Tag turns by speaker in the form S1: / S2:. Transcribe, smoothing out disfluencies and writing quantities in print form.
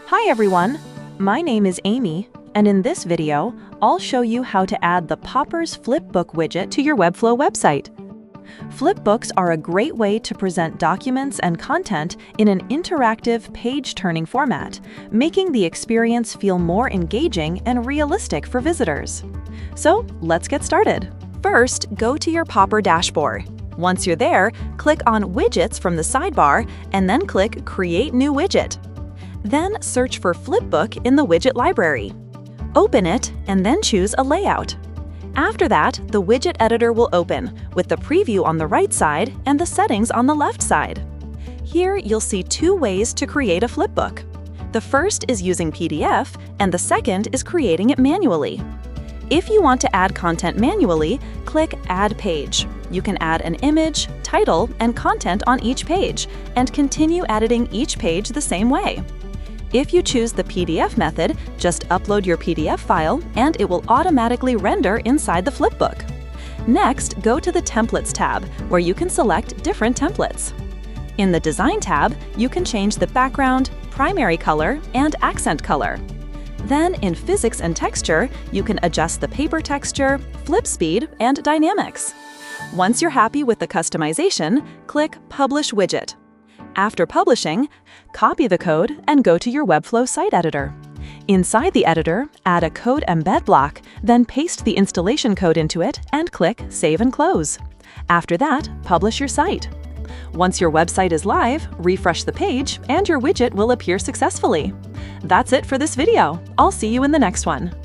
S1: Hi everyone! My name is Amy, and in this video, I'll show you how to add the Poppers Flipbook widget to your Webflow website. Flipbooks are a great way to present documents and content in an interactive, page-turning format, making the experience feel more engaging and realistic for visitors. So, let's get started. First, go to your Popper dashboard. Once you're there, click on Widgets from the sidebar, and then click Create New Widget. Then search for Flipbook in the widget library. Open it, and then choose a layout. After that, the widget editor will open, with the preview on the right side and the settings on the left side. Here, you'll see two ways to create a flipbook. The first is using PDF, and the second is creating it manually. If you want to add content manually, click Add Page. You can add an image, title, and content on each page, and continue editing each page the same way. If you choose the PDF method, just upload your PDF file and it will automatically render inside the flipbook. Next, go to the Templates tab, where you can select different templates. In the Design tab, you can change the background, primary color, and accent color. Then, in Physics and Texture, you can adjust the paper texture, flip speed, and dynamics. Once you're happy with the customization, click Publish Widget. After publishing, copy the code and go to your Webflow site editor. Inside the editor, add a code embed block, then paste the installation code into it and click Save and Close. After that, publish your site. Once your website is live, refresh the page and your widget will appear successfully. That's it for this video. I'll see you in the next one.